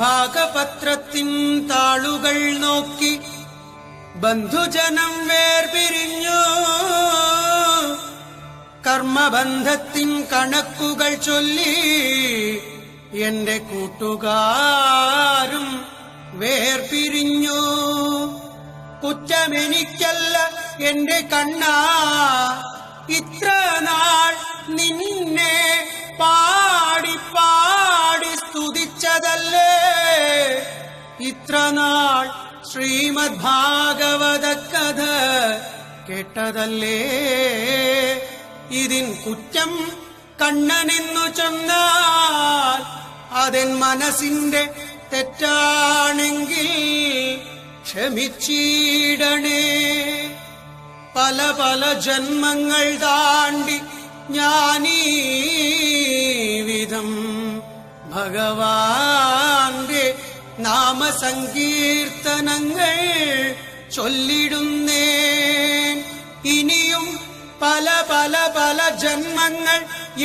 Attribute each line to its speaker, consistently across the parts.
Speaker 1: ഭാഗപത്രത്തിൻ താളുകൾ നോക്കി ബന്ധുജനം വേർപിരിഞ്ഞു. കർമ്മബന്ധത്തിൻ കണക്കുകൾ ചൊല്ലി എന്റെ കൂട്ടുകാരും വേർപിരിഞ്ഞു. കുറ്റമെനിക്കല്ല എന്റെ കണ്ണാ, ഇത്ര നാൾ നിന്നെ പാടി പാടി സ്തുതിച്ചതല്ലേ, ഇത്ര നാൾ ശ്രീമദ് ഭാഗവത കഥ കേട്ടതല്ലേ. ഇതിൻ കുറ്റം കണ്ണനെന്നു ചൊന്നാൽ അതെൻ മനസ്സിന്റെ തെറ്റാണെങ്കിൽ ക്ഷമിച്ചിടണേ. പല പല ജന്മങ്ങൾ താണ്ടി ഞാനീ വിധം ഭഗവാന്റെ നാമസങ്കീർത്തനങ്ങൾ ചൊല്ലിടുന്നേൻ. ഇനിയും പല പല പല ജന്മങ്ങൾ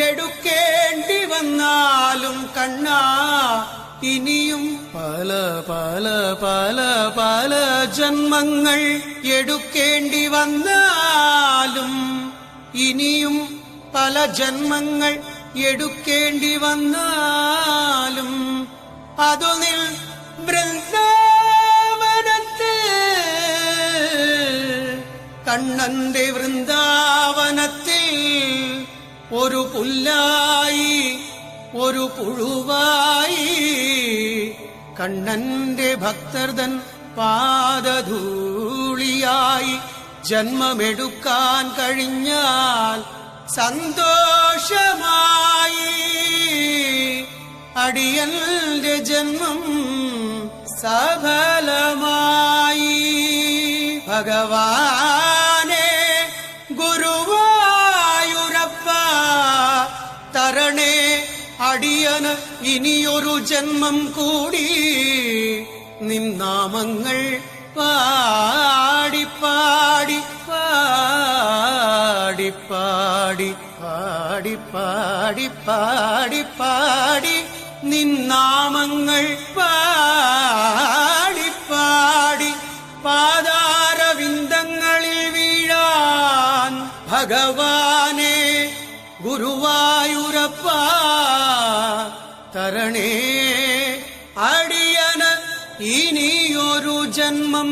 Speaker 1: എടുക്കേണ്ടി വന്നാലും കണ്ണാ, ഇനിയും പല പല പല പല ജന്മങ്ങൾ എടുക്കേണ്ടി വന്നാലും, ഇനിയും പല ജന്മങ്ങൾ എടുക്കേണ്ടി വന്നാലും അതു നിൽ വൃന്ദാവനത്തിൽ, കണ്ണന്റെ വൃന്ദാവനത്തിൽ ഒരു പുല്ലായി ഒരു പുഴുവായി കണ്ണന്റെ ഭക്തർതൻ പാദധൂളിയായി ജന്മമെടുക്കാൻ കഴിഞ്ഞാൽ സന്തോഷമായി. അടിയന്റെ ജന്മം സഫലമായി. ഭഗവാനെ ഗുരുവായൂരപ്പ തരണേ അടിയന് ഇനിയൊരു ജന്മം കൂടി, നിന്നാമങ്ങൾ പാടി പാടി പാടി പാടി പാടി പാടി പാടി പാടി നിന്നാമങ്ങൾ പാടി പാടി പാദാരവിന്ദങ്ങളിൽ വീഴാൻ ഭഗവാനെ ഗുരുവായൂരപ്പ തരണേ അടിയന് ഇനിയൊരു ജന്മം